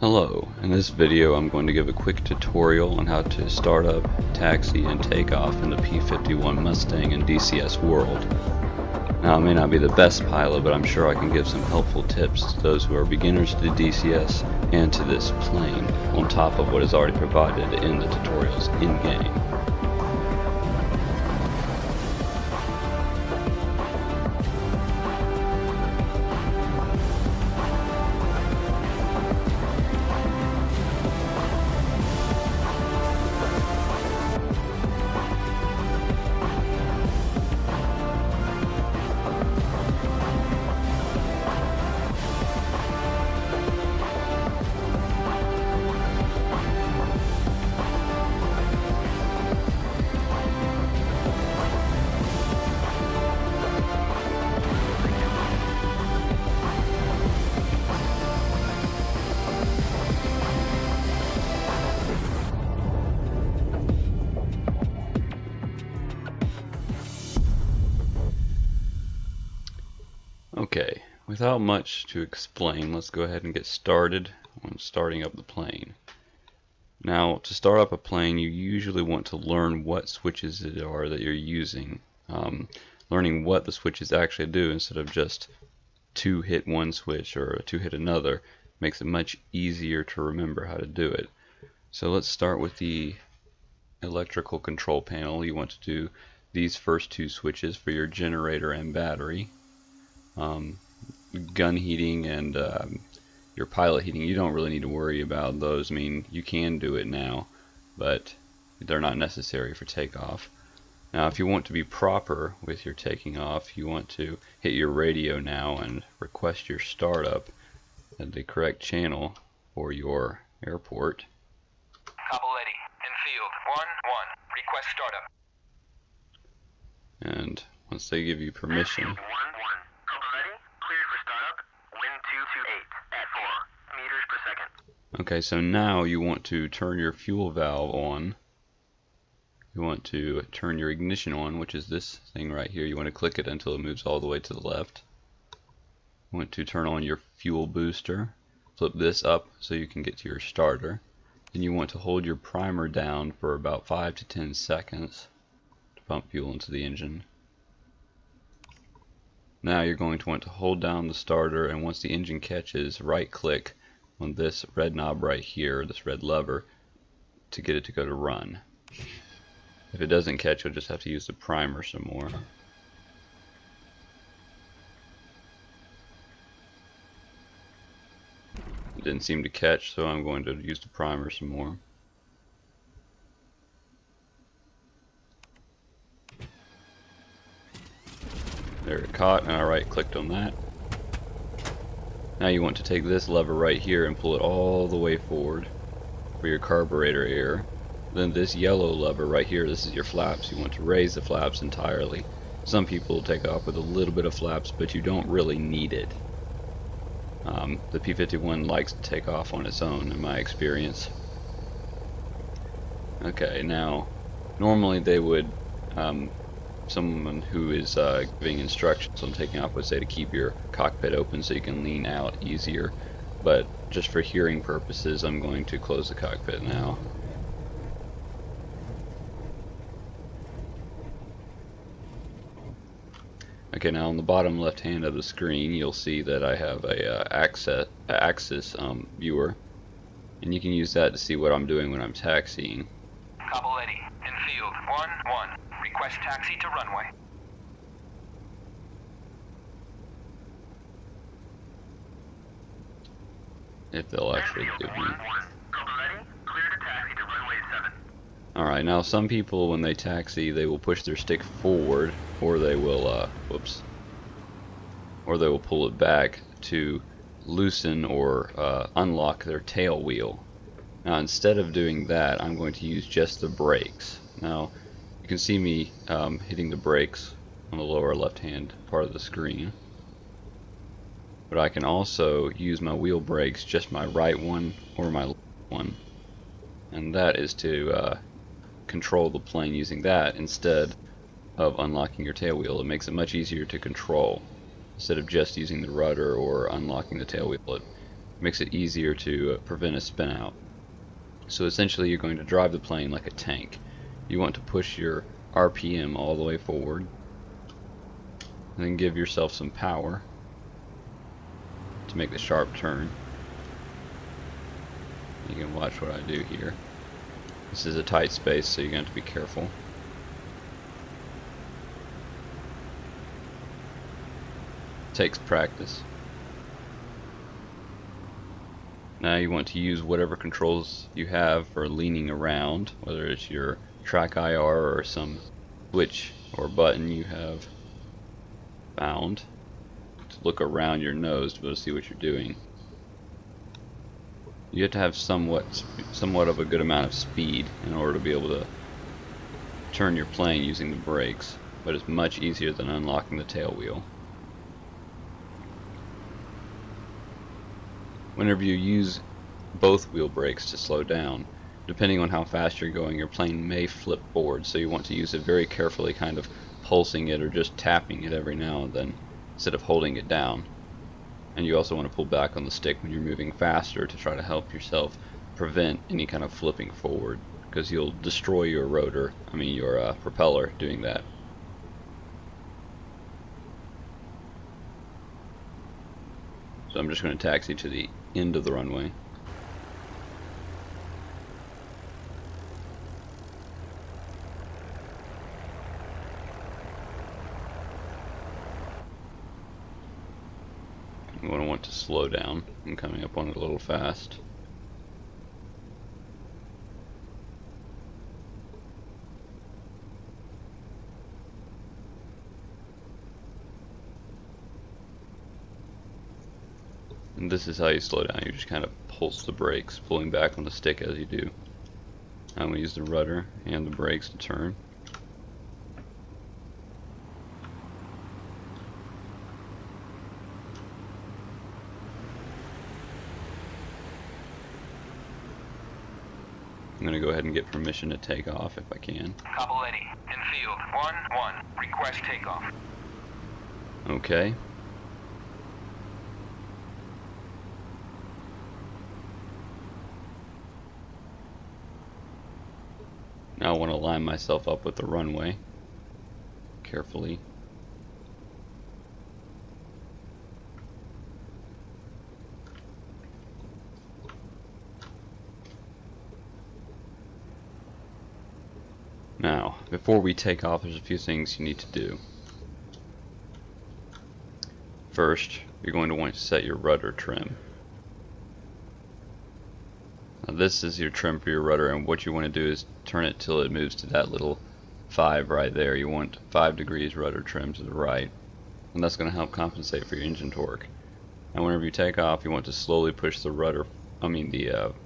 Hello, in this video I'm going to give a quick tutorial on how to start up, taxi, and take off in the P-51 Mustang in DCS World. Now I may not be the best pilot, but I'm sure I can give some helpful tips to those who are beginners to DCS and to this plane, on top of what is already provided in the tutorials in-game. Okay, without much to explain, let's go ahead and get started on starting up the plane. Now, to start up a plane, you usually want to learn what switches it are that you're using. Learning what the switches actually do instead of just two hit one switch or two hit another makes it much easier to remember how to do it. So let's start with the electrical control panel. You want to do these first two switches for your generator and battery. Gun heating and your pilot heating, you don't really need to worry about those. I mean, you can do it now, but they're not necessary for takeoff. Now, if you want to be proper with your taking off, you want to hit your radio now and request your startup at the correct channel for your airport. Couple ready. In field. 1-1. Request startup. And once they give you permission, 1-1. Couple ready. Cleared for startup. Wind 228 at 4 meters per second. okay, so now you want to turn your fuel valve on. You want to turn your ignition on, which is this thing right here. You want to click it until it moves all the way to the left. You want to turn on your fuel booster. Flip this up so you can get to your starter. Then you want to hold your primer down for about 5 to 10 seconds to pump fuel into the engine. Now you're going to want to hold down the starter, and once the engine catches, right click on this red knob right here, this red lever, to get it to go to run. If it doesn't catch, you'll just have to use the primer some more. It didn't seem to catch, so I'm going to use the primer some more. There, it caught, and I right clicked on that. Now you want to take this lever right here and pull it all the way forward for your carburetor air. Then this yellow lever right here, this is your flaps. You want to raise the flaps entirely. Some people take off with a little bit of flaps, but you don't really need it. The P-51 likes to take off on its own, in my experience. Okay, now normally they would, someone who is giving instructions on taking off would say to keep your cockpit open so you can lean out easier, but just for hearing purposes I'm going to close the cockpit now. Okay, now on the bottom left hand of the screen you'll see that I have a axis viewer, and you can use that to see what I'm doing when I'm taxiing. Couple ready. In field. 1-1. Request taxi to runway. If they'll actually give me. 1-1. Couple ready. Clear to taxi to runway 7. Alright, now some people when they taxi they will push their stick forward, or they will or they will pull it back to loosen or unlock their tail wheel. Now instead of doing that, I'm going to use just the brakes. Now you can see me hitting the brakes on the lower left hand part of the screen, but I can also use my wheel brakes, just my right one or my left one, and that is to control the plane using that instead of unlocking your tail wheel. It makes it much easier to control instead of just using the rudder or unlocking the tail wheel. It Makes it easier to prevent a spin out. So essentially you're going to drive the plane like a tank. You want to push your RPM all the way forward, and then give yourself some power to make the sharp turn. You can watch what I do here. This is a tight space, so you're going to have to be careful. It takes practice. Now you want to use whatever controls you have for leaning around, whether it's your track IR or some switch or button you have found to look around your nose to be able to see what you're doing. You have to have somewhat of a good amount of speed in order to be able to turn your plane using the brakes, but it's much easier than unlocking the tail wheel. Whenever you use both wheel brakes to slow down, depending on how fast you're going, your plane may flip forward, so you want to use it very carefully, kind of pulsing it or just tapping it every now and then instead of holding it down. And you also want to pull back on the stick when you're moving faster to try to help yourself prevent any kind of flipping forward, because you'll destroy your rotor, your propeller doing that. So I'm just going to taxi to the end of the runway. I'm going to want to slow down. I'm coming up on it a little fast. And this is how you slow down. You just kind of pulse the brakes, pulling back on the stick as you do. I'm going to use the rudder and the brakes to turn. I'm going to go ahead and get permission to take off if I can. Cavalletti, in field. 1-1. Request takeoff. Okay. Now I want to line myself up with the runway carefully. Now, before we take off, there's a few things you need to do. First, you're going to want to set your rudder trim. Now, this is your trim for your rudder, and what you want to do is turn it till it moves to that little 5 right there. You want 5 degrees rudder trim to the right, and that's going to help compensate for your engine torque. And whenever you take off, you want to slowly push the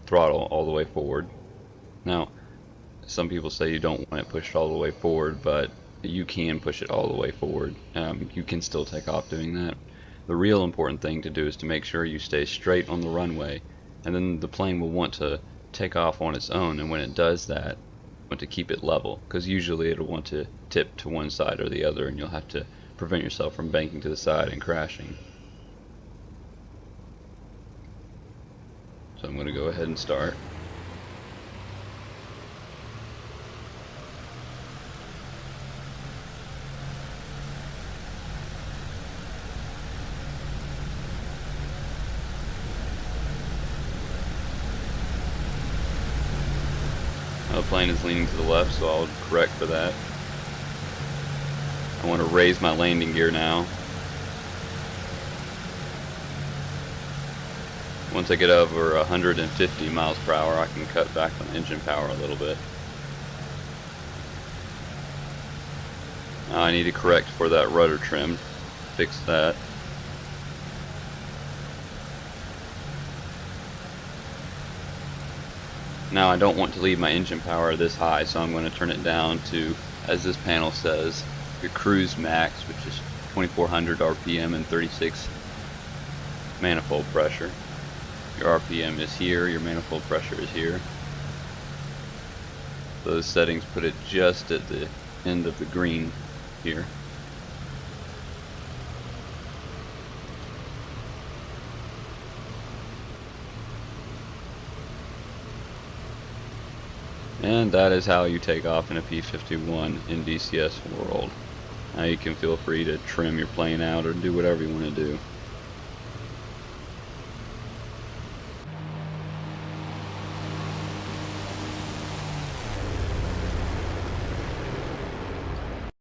throttle all the way forward. Now, some people say you don't want it pushed all the way forward, but you can push it all the way forward. You can still take off doing that. The real important thing to do is to make sure you stay straight on the runway, and then the plane will want to take off on its own, and when it does that, want to keep it level, because usually it'll want to tip to one side or the other, and you'll have to prevent yourself from banking to the side and crashing. So I'm going to go ahead and start. The plane is leaning to the left, so I'll correct for that. I want to raise my landing gear now. Once I get over 150 miles per hour, I can cut back on engine power a little bit. Now I need to correct for that rudder trim. Fix that. Now I don't want to leave my engine power this high, so I'm going to turn it down to, as this panel says, your cruise max, which is 2400 RPM and 36 manifold pressure. Your RPM is here, your manifold pressure is here. Those settings put it just at the end of the green here. And that is how you take off in a P-51 in DCS World. Now you can feel free to trim your plane out or do whatever you want to do.